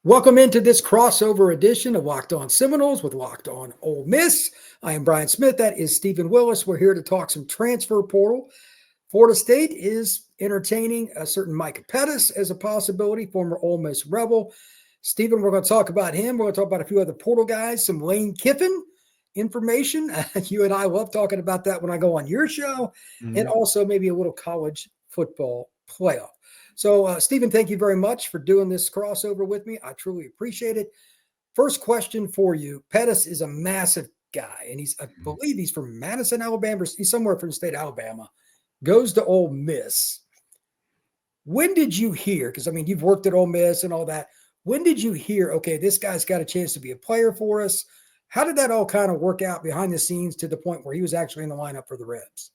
Welcome into this crossover edition of Locked On Seminoles with Locked On Ole Miss. I am Brian Smith. That is Steven Willis. We're here to talk some transfer portal. Florida State is entertaining a certain Micah Pettus as a possibility, former Ole Miss Rebel. Steven, we're going to talk about him. We're going to talk about a few other portal guys, some Lane Kiffin information. You and I love talking about that when I go on your show, and also maybe a little college football playoff. So, Steven, thank you very much for doing this crossover with me. I truly appreciate it. First question for you. Pettus is a massive guy, and I believe he's from Madison, Alabama. He's somewhere from the state of Alabama. Goes to Ole Miss. When did you hear, because, I mean, you've worked at Ole Miss and all that. When did you hear, okay, this guy's got a chance to be a player for us? How did that all kind of work out behind the scenes to the point where he was actually in the lineup for the Rebs?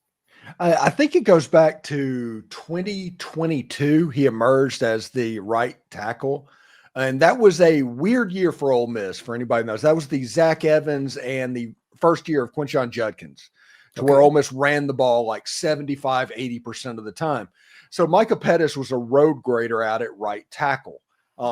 I think it goes back to 2022. He emerged as the right tackle. And that was a weird year for Ole Miss, for anybody who knows. That was the Zach Evans and the first year of Quinshon Judkins, where Ole Miss ran the ball like 75, 80% of the time. So Micah Pettus was a road grader out at right tackle.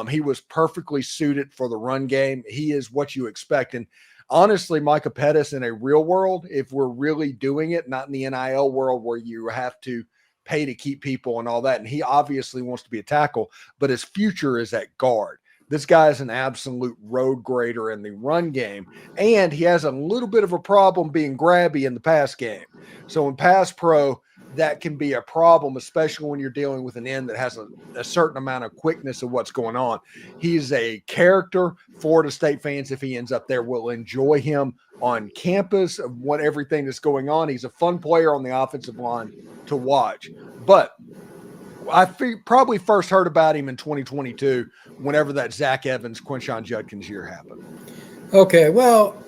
He was perfectly suited for the run game. He is what you expect. And honestly, Micah Pettus in a real world, if we're really doing it, not in the NIL world where you have to pay to keep people and all that. And he obviously wants to be a tackle, but his future is at guard. This guy is an absolute road grader in the run game, and he has a little bit of a problem being grabby in the pass game. So in pass pro, that can be a problem, especially when you're dealing with an end that has a certain amount of quickness of what's going on. He's a character. Florida State fans, if he ends up there, will enjoy him on campus of what everything that's going on. He's a fun player on the offensive line to watch. But I probably first heard about him in 2022, whenever that Zach Evans, Quinshon Judkins year happened. Okay, well,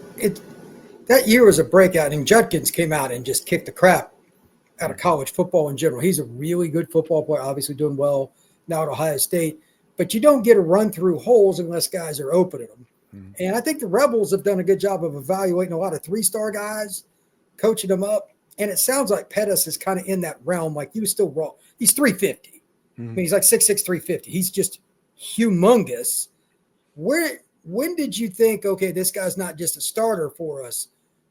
that year was a breakout, and Judkins came out and just kicked the crap out of college football in general. He's a really good football player, obviously doing well now at Ohio State, but you don't get to run through holes unless guys are opening them. Mm-hmm. And I think the Rebels have done a good job of evaluating a lot of three-star guys, coaching them up. And it sounds like Pettus is kind of in that realm. Like he was still raw. He's 350. Mm-hmm. I mean, he's like 6'6", 350. He's just humongous. When did you think, okay, this guy's not just a starter for us,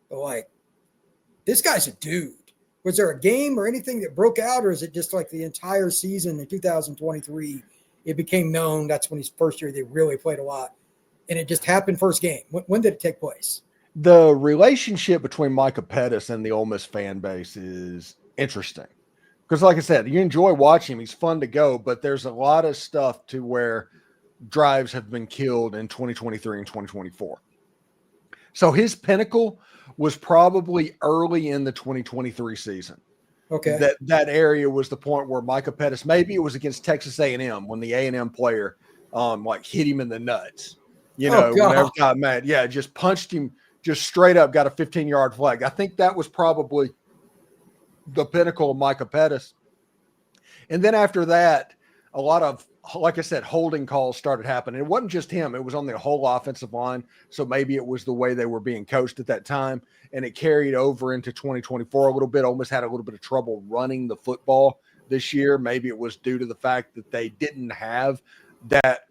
but like this guy's a dude? Was there a game or anything that broke out, or is it just like the entire season in 2023, it became known that's when his first year they really played a lot, and it just happened first game? When did it take place? The relationship between Micah Pettus and the Ole Miss fan base is interesting because, like I said, you enjoy watching him. He's fun to go, but there's a lot of stuff to where drives have been killed in 2023 and 2024. So his pinnacle was probably early in the 2023 season. Okay. That area was the point where Micah Pettus, maybe it was against Texas A&M when the A&M player like hit him in the nuts. You know, whenever got mad. Yeah, just punched him just straight up, got a 15-yard flag. I think that was probably the pinnacle of Micah Pettus. And then after that, a lot of, like I said, holding calls started happening. It wasn't just him. It was on the whole offensive line. So maybe it was the way they were being coached at that time. And it carried over into 2024 a little bit. Almost had a little bit of trouble running the football this year. Maybe it was due to the fact that they didn't have that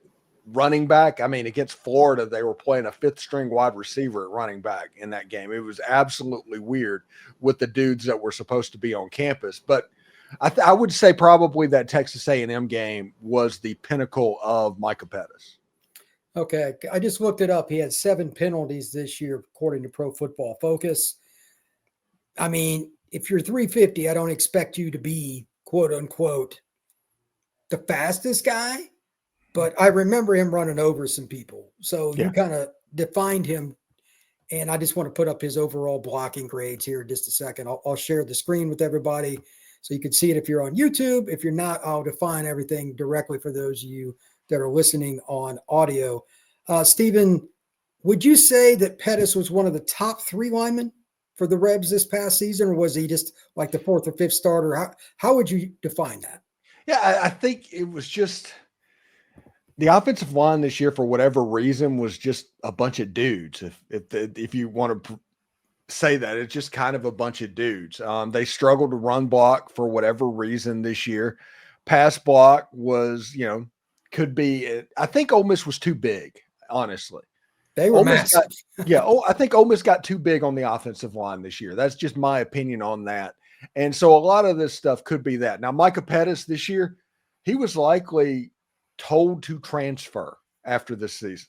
running back. I mean, against Florida, they were playing a fifth-string wide receiver at running back in that game. It was absolutely weird with the dudes that were supposed to be on campus. But I would say probably that Texas A&M game was the pinnacle of Micah Pettus. Okay, I just looked it up. He had 7 penalties this year, according to Pro Football Focus. I mean, if you're 350, I don't expect you to be, quote unquote, the fastest guy, but I remember him running over some people. So you kind of defined him, and I just want to put up his overall blocking grades here in just a second. I'll share the screen with everybody so you can see it if you're on YouTube. If you're not, I'll define everything directly for those of you that are listening on audio. Steven, would you say that Pettus was one of the top 3 linemen for the Rebs this past season, or was he just like the 4th or 5th starter? How would you define that? Yeah, I think it was just the offensive line this year, for whatever reason, was just a bunch of dudes. If you want to say that, it's just kind of a bunch of dudes. They struggled to run block for whatever reason this year. Pass block was, could be. I think Ole Miss was too big, honestly. They were massive. I think Ole Miss got too big on the offensive line this year. That's just my opinion on that. And so a lot of this stuff could be that. Now, Micah Pettus this year, he was likely told to transfer after this season.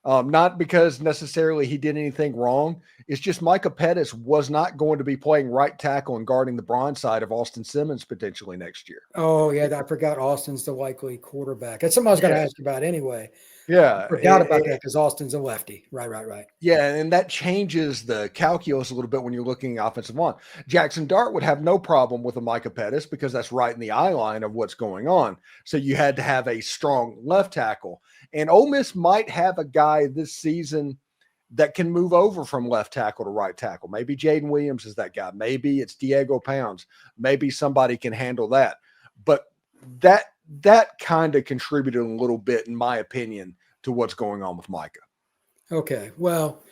Not because necessarily he did anything wrong. It's just Micah Pettus was not going to be playing right tackle and guarding the bronze side of Austin Simmons potentially next year. Oh, yeah. I forgot Austin's the likely quarterback. That's something I was going to ask you about anyway. Yeah. I forgot about that because Austin's a lefty. Right. Yeah, and that changes the calculus a little bit when you're looking at offensive line. Jackson Dart would have no problem with a Micah Pettus because that's right in the eye line of what's going on. So you had to have a strong left tackle. And Ole Miss might have a guy this season that can move over from left tackle to right tackle. Maybe Jaden Williams is that guy. Maybe it's Diego Pounds. Maybe somebody can handle that. But that kind of contributed a little bit, in my opinion, to what's going on with Micah. Okay. Well,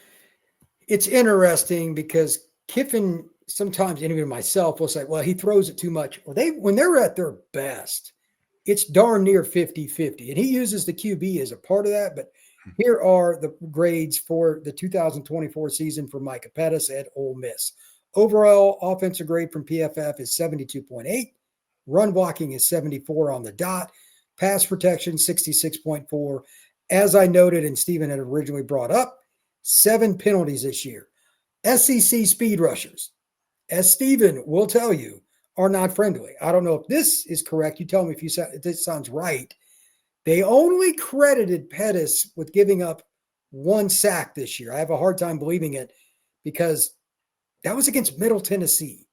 it's interesting because Kiffin sometimes, and even myself, will say, well, he throws it too much. Well, when they're at their best, it's darn near 50-50. And he uses the QB as a part of that. But here are the grades for the 2024 season for Micah Pettus at Ole Miss. Overall offensive grade from PFF is 72.8. Run blocking is 74 on the dot. Pass protection, 66.4. As I noted, and Steven had originally brought up, 7 penalties this year. SEC speed rushers, as Steven will tell you, are not friendly. I don't know if this is correct. You tell me if this sounds right. They only credited Pettus with giving up 1 sack this year. I have a hard time believing it because that was against Middle Tennessee.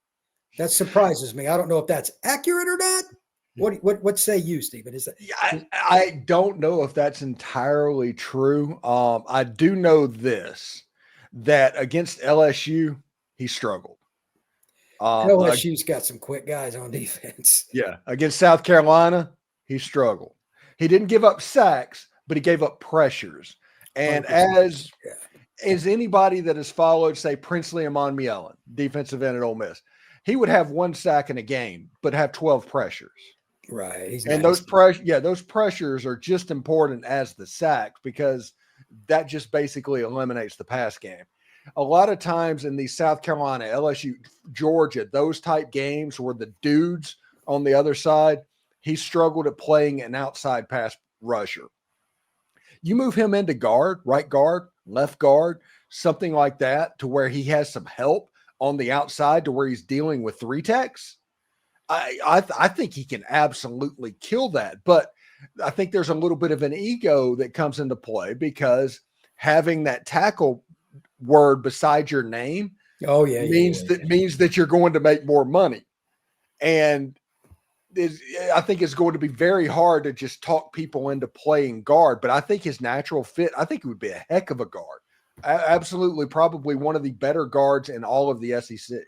That surprises me. I don't know if that's accurate or not. What say you, Steven? Is that? I don't know if that's entirely true. I do know this, that against LSU, he struggled. LSU's got some quick guys on defense. Yeah. Against South Carolina, he struggled. He didn't give up sacks, but he gave up pressures. And as anybody that has followed, say, Princely Amon Mielen, defensive end at Ole Miss, he would have 1 sack in a game, but have 12 pressures. Right. And those pressures are just important as the sacks because that just basically eliminates the pass game. A lot of times in these South Carolina, LSU, Georgia, those type games where the dudes on the other side, he struggled at playing an outside pass rusher. You move him into guard, right guard, left guard, something like that, to where he has some help on the outside to where he's dealing with 3 techs. I think he can absolutely kill that. But I think there's a little bit of an ego that comes into play because having that tackle word beside your name means that you're going to make more money. And I think it's going to be very hard to just talk people into playing guard. But I think his natural fit, I think it would be a heck of a guard. Absolutely, probably one of the better guards in all of the SEC.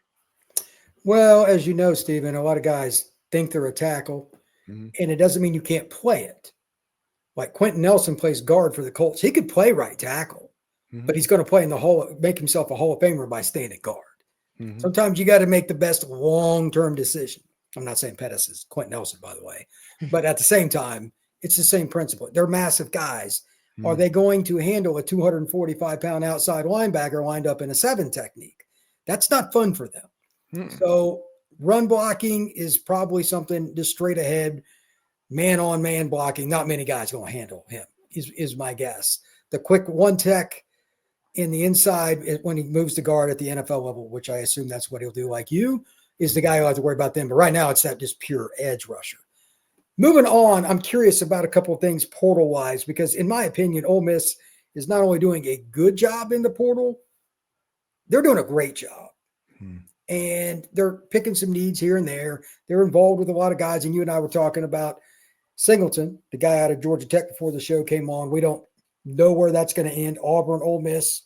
Well, as you know, Steven, a lot of guys think they're a tackle, and it doesn't mean you can't play it. Like Quentin Nelson plays guard for the Colts. He could play right tackle, but he's going to play make himself a Hall of Famer by staying at guard. Sometimes you got to make the best long-term decision. I'm not saying Pettis is Quentin Nelson, by the way, but at the same time, it's the same principle. They're massive guys. Are they going to handle a 245-pound outside linebacker lined up in a 7 technique? That's not fun for them. So run blocking is probably something just straight ahead, man-on-man blocking. Not many guys going to handle him, is my guess. The quick 1 tech in the inside when he moves to guard at the NFL level, which I assume that's what he'll do like you, is the guy who has to worry about them. But right now it's that just pure edge rusher. Moving on, I'm curious about a couple of things portal-wise because, in my opinion, Ole Miss is not only doing a good job in the portal, they're doing a great job. And they're picking some needs here and there. They're involved with a lot of guys. And you and I were talking about Singleton, the guy out of Georgia Tech before the show came on. We don't know where that's going to end. Auburn, Ole Miss,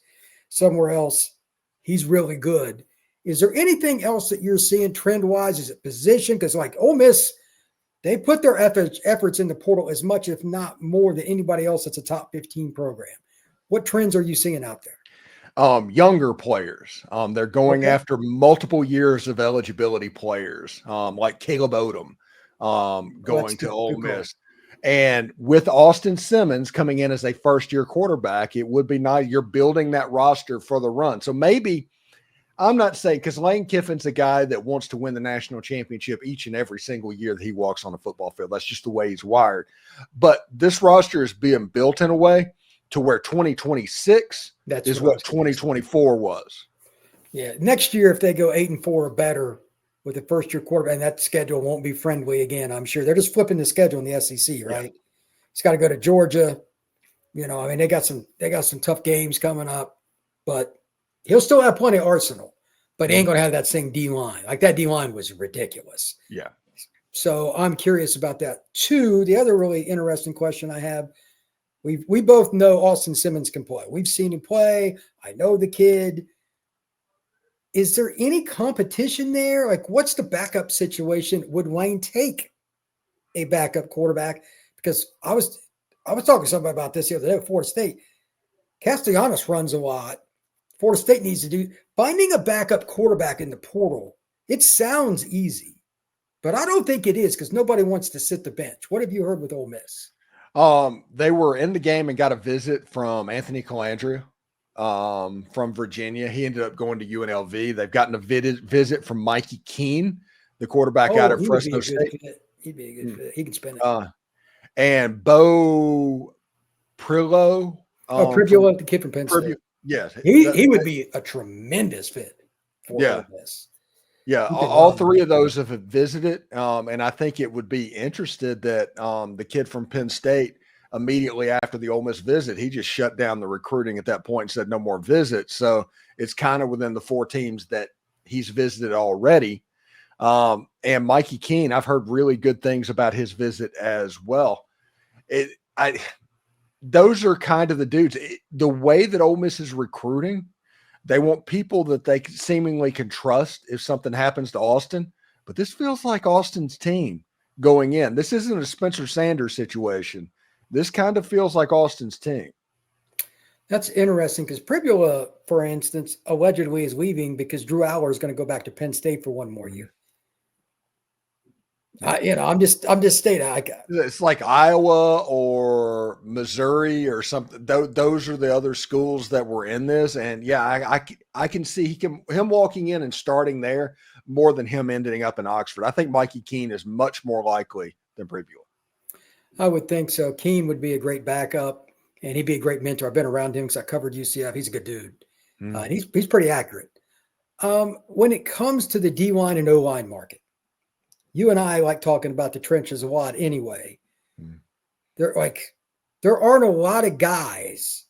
somewhere else. He's really good. Is there anything else that you're seeing trend-wise? Is it position? Because like Ole Miss, they put their efforts in the portal as much, if not more, than anybody else that's a top 15 program. What trends are you seeing out there? Younger players. They're going after multiple years of eligibility players, like Caleb Odom, going to Ole Miss. And with Austin Simmons coming in as a first-year quarterback, it would be nice. You're building that roster for the run. So maybe I'm not saying, because Lane Kiffin's a guy that wants to win the national championship each and every single year that he walks on a football field. That's just the way he's wired. But this roster is being built in a way to where 2026 is what 2024 was. Yeah. Next year, if they go 8-4 or better with the first-year quarterback, and that schedule won't be friendly again, I'm sure. They're just flipping the schedule in the SEC, right? Yeah. He's got to go to Georgia. You know, I mean, they got some tough games coming up, but he'll still have plenty of arsenal. But he ain't going to have that same D-line. Like, that D-line was ridiculous. Yeah. So I'm curious about that. Two, the other really interesting question I have, we both know Austin Simmons can play. We've seen him play. I know the kid. Is there any competition there? Like, what's the backup situation? Would Wayne take a backup quarterback? Because I was talking to somebody about this the other day at Florida State. Castellanos runs a lot. Florida State needs to do finding a backup quarterback in the portal. It sounds easy, but I don't think it is because nobody wants to sit the bench. What have you heard with Ole Miss? They were in the game and got a visit from Anthony Calandria. From Virginia. He ended up going to UNLV. They've gotten a visit from Mikey Keene, the quarterback out at Fresno State. He'd be a good fit. He can spin it. And Bo Prillo. Pribula, the kid from Penn State. Yes. He would be a tremendous fit for Ole Miss. Yeah, all three of those have visited. And I think it would be interested that the kid from Penn State, immediately after the Ole Miss visit, he just shut down the recruiting at that point and said no more visits. So it's kind of within the 4 teams that he's visited already. And Mikey Keene, I've heard really good things about his visit as well. Those are kind of the dudes. The way that Ole Miss is recruiting, they want people that they seemingly can trust if something happens to Austin. But this feels like Austin's team going in. This isn't a Spencer Sanders situation. This kind of feels like Austin's team. That's interesting because Pribula, for instance, allegedly is leaving because Drew Aller is going to go back to Penn State for one more year. I'm just stating. It's like Iowa or Missouri or something. Those are the other schools that were in this, and yeah, I can see him walking in and starting there more than him ending up in Oxford. I think Mikey Keene is much more likely than Pribula. I would think so. Keene would be a great backup, and he'd be a great mentor. I've been around him because I covered UCF. He's a good dude. And he's pretty accurate. When it comes to the D-line and O-line market, you and I like talking about the trenches a lot anyway. There aren't a lot of guys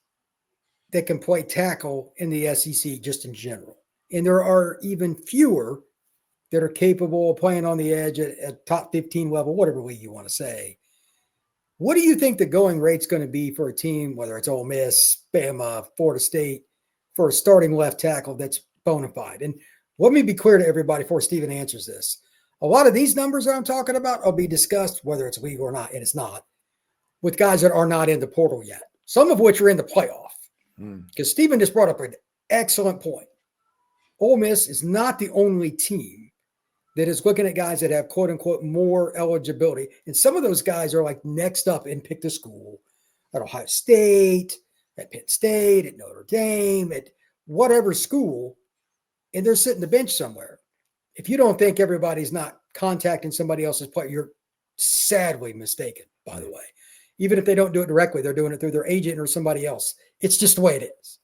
that can play tackle in the SEC just in general. And there are even fewer that are capable of playing on the edge at top 15 level, whatever league you want to say. What do you think the going rate's going to be for a team, whether it's Ole Miss, Bama, Florida State, for a starting left tackle that's bona fide? And let me be clear to everybody before Steven answers this. A lot of these numbers that I'm talking about will be discussed, whether it's legal or not, and it's not, with guys that are not in the portal yet, some of which are in the playoff. Because Steven just brought up an excellent point. Ole Miss is not the only team that is looking at guys that have, quote unquote, more eligibility. And some of those guys are like next up and pick the school at Ohio State, at Penn State, at Notre Dame, at whatever school, and they're sitting the bench somewhere. If you don't think everybody's not contacting somebody else's player, you're sadly mistaken, by the way. Even if they don't do it directly, they're doing it through their agent or somebody else. It's just the way it is.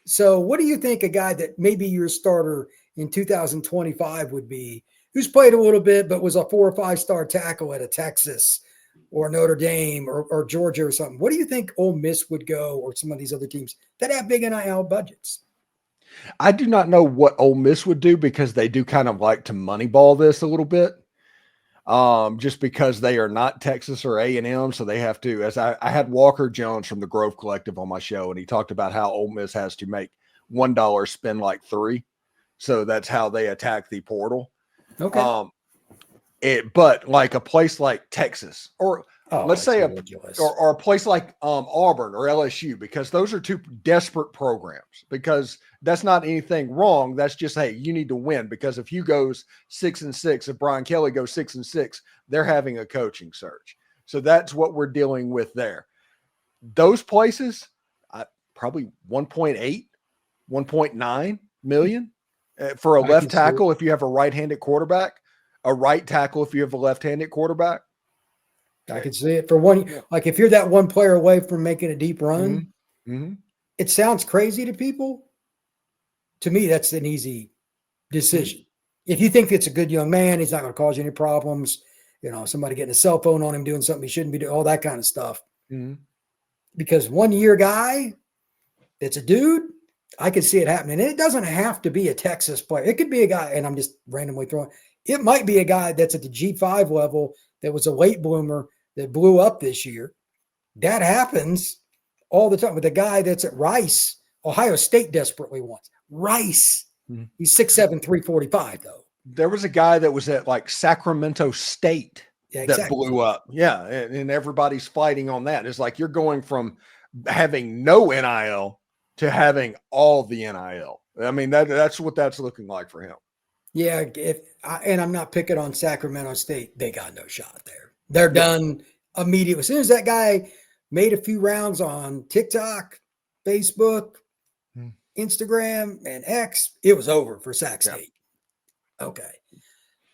So what do you think a guy that maybe your starter in 2025 would be, who's played a little bit but was a 4 or 5 star tackle at a Texas or Notre Dame or Georgia or something? What do you think Ole Miss would go, or some of these other teams that have big NIL budgets? I do not know what Ole Miss would do because they do kind of like to moneyball this a little bit. Just because they are not Texas or A&M. So they have to, as I had Walker Jones from the Grove Collective on my show, and he talked about how Ole Miss has to make $1 spend like 3. So that's how they attack the portal. Okay. But like a place like Texas, or let's say or a place like Auburn or LSU, because those are 2 desperate programs, because that's not anything wrong. That's just, hey, you need to win, because if you goes 6-6, if Brian Kelly goes 6-6, they're having a coaching search. So that's what we're dealing with there. Those places, probably 1.8, 1.9 million for a left tackle if you have a right-handed quarterback, a right tackle if you have a left-handed quarterback. I can see it for one. Like if you're that one player away from making a deep run, it sounds crazy to people. To me, that's an easy decision. If you think it's a good young man, he's not going to cause you any problems. Somebody getting a cell phone on him, doing something he shouldn't be doing, all that kind of stuff. Because 1 year guy, it's a dude, I could see it happening. And it doesn't have to be a Texas player. It could be a guy, and I'm just randomly throwing, it might be a guy that's at the G5 level that was a late bloomer that blew up this year. That happens all the time with a guy that's at Rice. Ohio State desperately wants Rice. He's 6'7", 345 though. There was a guy that was at like Sacramento State that blew up. Yeah. And everybody's fighting on that. It's like you're going from having no NIL to having all the NIL. I mean, that's what that's looking like for him. Yeah. And I'm not picking on Sacramento State. They got no shot there. They're done immediately. As soon as that guy made a few rounds on TikTok, Facebook, Instagram, and X, it was over for Sac State. Okay.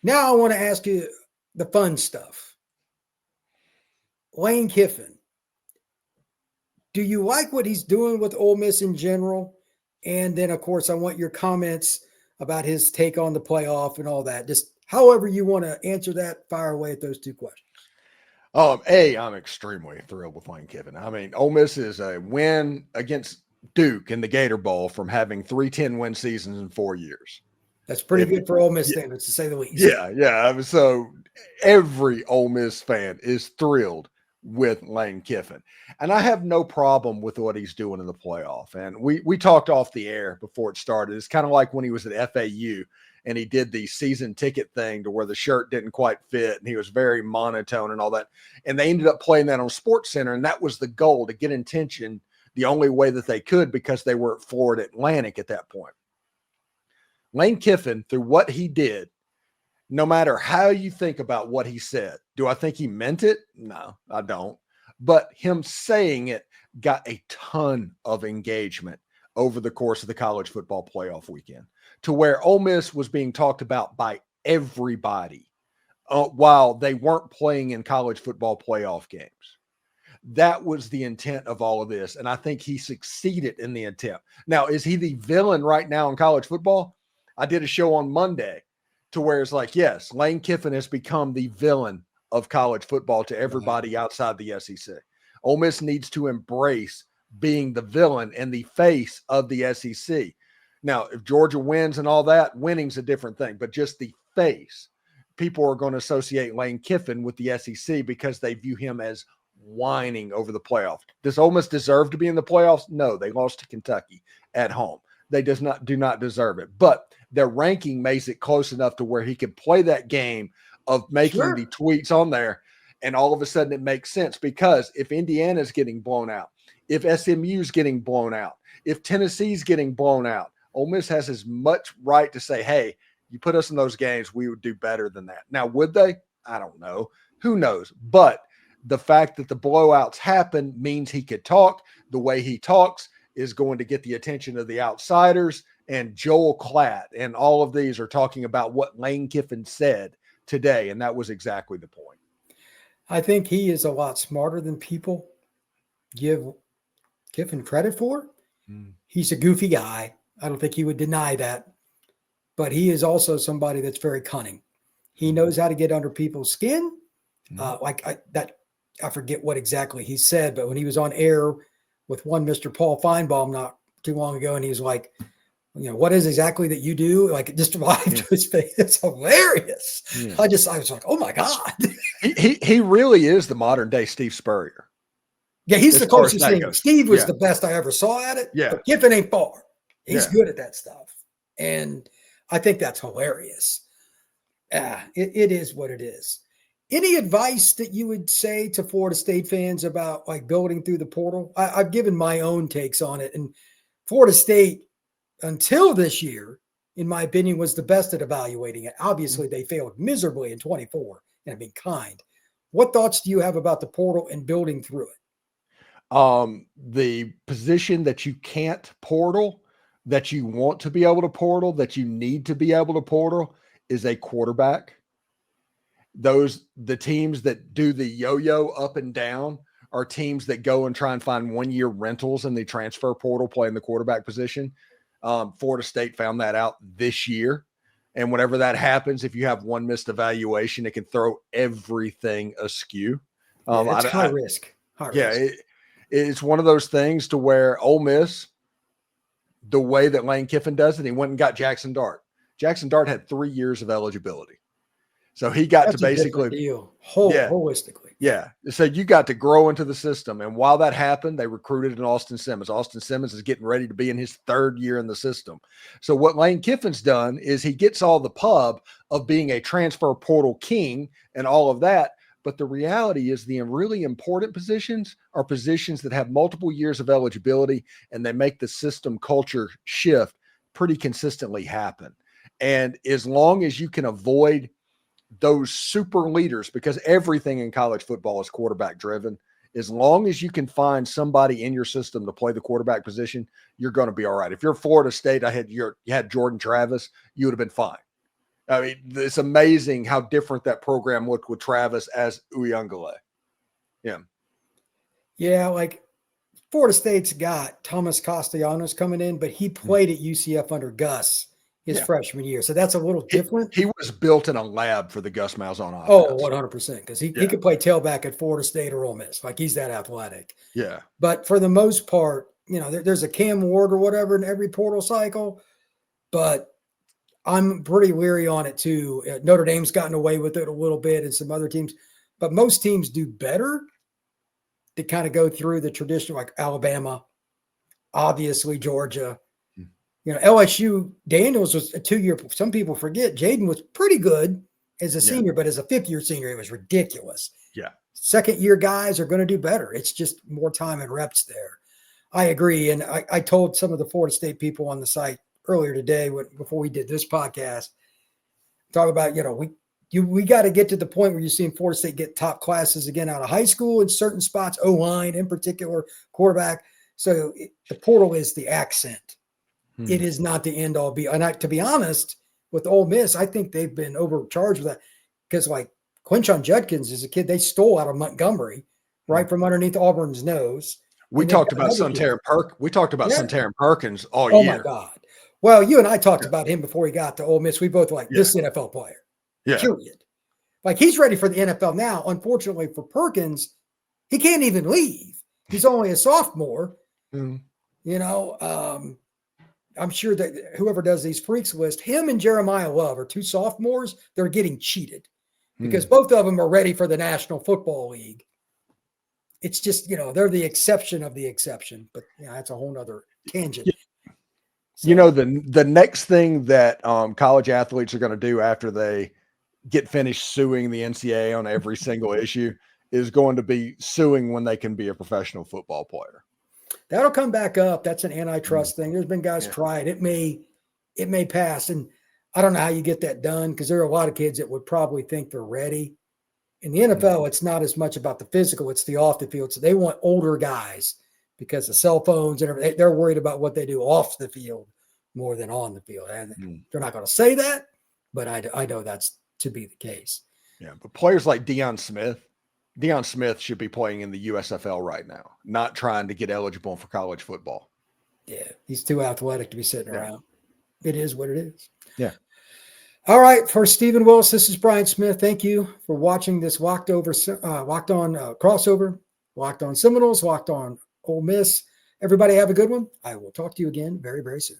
Now I want to ask you the fun stuff. Lane Kiffin. Do you like what he's doing with Ole Miss in general? And then, of course, I want your comments about his take on the playoff and all that. Just however you want to answer that, fire away at those two questions. I'm extremely thrilled with Lane Kiffin. I mean, Ole Miss is a win against Duke in the Gator Bowl from having 3 10-win seasons in 4 years. That's pretty good for Ole Miss standards, to say the least. Yeah. So every Ole Miss fan is thrilled with Lane Kiffin. And I have no problem with what he's doing in the playoff. And we talked off the air before it started. It's kind of like when he was at FAU and he did the season ticket thing to where the shirt didn't quite fit and he was very monotone and all that. And they ended up playing that on SportsCenter, and that was the goal, to get attention the only way that they could, because they were at Florida Atlantic at that point. Lane Kiffin, through what he did, no matter how you think about what he said, do I think he meant it? No, I don't. But him saying it got a ton of engagement over the course of the college football playoff weekend, to where Ole Miss was being talked about by everybody while they weren't playing in college football playoff games. That was the intent of all of this, and I think he succeeded in the intent. Now, is he the villain right now in college football? I did a show on Monday to where it's like, yes, Lane Kiffin has become the villain of college football to everybody outside the SEC. Ole Miss needs to embrace being the villain and the face of the SEC. Now, if Georgia wins and all that, winning's a different thing, but just the face. People are going to associate Lane Kiffin with the SEC because they view him as whining over the playoff. Does Ole Miss deserve to be in the playoffs? No, they lost to Kentucky at home. They do not deserve it, but their ranking makes it close enough to where he could play that game of making the tweets on there. And all of a sudden it makes sense, because if Indiana's getting blown out, if SMU's getting blown out, if Tennessee's getting blown out, Ole Miss has as much right to say, hey, you put us in those games, we would do better than that. Now, would they? I don't know. Who knows? But the fact that the blowouts happen means he could talk. The way he talks is going to get the attention of the outsiders, and Joel Klatt and all of these are talking about what Lane Kiffin said today. And that was exactly the point. I think he is a lot smarter than people give Kiffin credit for. He's a goofy guy. I don't think he would deny that, but he is also somebody that's very cunning. He knows how to get under people's skin. I forget what exactly he said, but when he was on air with one Mr. Paul Feinbaum not too long ago, and he was like, what is exactly that you do? Like, just live to his face. It's hilarious. Yeah. I was like, oh my God. He really is the modern day Steve Spurrier. Yeah, he's the closest thing. Steve was the best I ever saw at it. Yeah. But Kiffin ain't far. He's good at that stuff. And I think that's hilarious. It is what it is. Any advice that you would say to Florida State fans about like building through the portal? I've given my own takes on it. And Florida State, until this year, in my opinion, was the best at evaluating it. Obviously, they failed miserably in 24, and I'm being kind. What thoughts do you have about the portal and building through it? The position that you can't portal, that you want to be able to portal, that you need to be able to portal is a quarterback. The teams that do the yo-yo up and down are teams that go and try and find 1-year rentals in the transfer portal playing the quarterback position. Florida State found that out this year. And whenever that happens, if you have one missed evaluation, it can throw everything askew. It's high risk. It's one of those things to where Ole Miss, the way that Lane Kiffin does it, he went and got Jackson Dart. Jackson Dart had 3 years of eligibility. So he got to basically deal holistically. Yeah. So you got to grow into the system. And while that happened, they recruited an Austin Simmons. Austin Simmons is getting ready to be in his 3rd year in the system. So what Lane Kiffin's done is he gets all the pub of being a transfer portal king and all of that. But the reality is the really important positions are positions that have multiple years of eligibility, and they make the system culture shift pretty consistently happen. And as long as you can avoid those super leaders, because everything in college football is quarterback driven, as long as you can find somebody in your system to play the quarterback position, you're going to be all right. If you're Florida State, you had Jordan Travis, you would have been fine. I mean, it's amazing how different that program looked with Travis as Uyunglele. Yeah, like Florida State's got Thomas Castellanos coming in, but he played at UCF under Gus his freshman year. So that's a little different. He was built in a lab for the Gus Malzahn offense. Oh, 100%. Because he could play tailback at Florida State or Ole Miss. Like, he's that athletic. Yeah. But for the most part, there's a Cam Ward or whatever in every portal cycle. But I'm pretty leery on it too. Notre Dame's gotten away with it a little bit and some other teams. But most teams do better to kind of go through the traditional, like Alabama, obviously Georgia. LSU, Daniels was a 2-year. Some people forget Jaden was pretty good as a senior, but as a 5th-year senior, it was ridiculous. Yeah. 2nd-year guys are going to do better. It's just more time and reps there. I agree. And I told some of the Florida State people on the site earlier today, before we did this podcast, talk about, we got to get to the point where you're seeing Florida State get top classes again out of high school in certain spots, O-line in particular, quarterback. So the portal is the accent. It is not the end all be. And to be honest, with Ole Miss, I think they've been overcharged with that, because like Quinshon Judkins is a kid they stole out of Montgomery, right from underneath Auburn's nose. We talked about Suntarine Perkins all year. Oh my God. Well, you and I talked about him before he got to Ole Miss. We both like this NFL player. Yeah. Period. Like, he's ready for the NFL now. Unfortunately for Perkins, he can't even leave. He's only a sophomore. I'm sure that whoever does these freaks list, him and Jeremiah Love are 2 sophomores. They're getting cheated because both of them are ready for the National Football League. It's just, they're the exception of the exception, but that's a whole nother tangent. So, the next thing that college athletes are going to do after they get finished suing the NCAA on every single issue is going to be suing when they can be a professional football player. That'll come back up. That's an antitrust thing. There's been guys try it. It may pass. And I don't know how you get that done, because there are a lot of kids that would probably think they're ready. In the NFL, it's not as much about the physical, it's the off the field. So they want older guys because of cell phones and everything. They're worried about what they do off the field more than on the field. And they're not going to say that, but I know that's to be the case. Yeah, but players like Deion Smith should be playing in the USFL right now, not trying to get eligible for college football. Yeah, he's too athletic to be sitting around. It is what it is. Yeah. All right, for Steven Willis, this is Brian Smith. Thank you for watching this Locked On crossover, Locked On Seminoles, Locked On Ole Miss. Everybody have a good one. I will talk to you again very, very soon.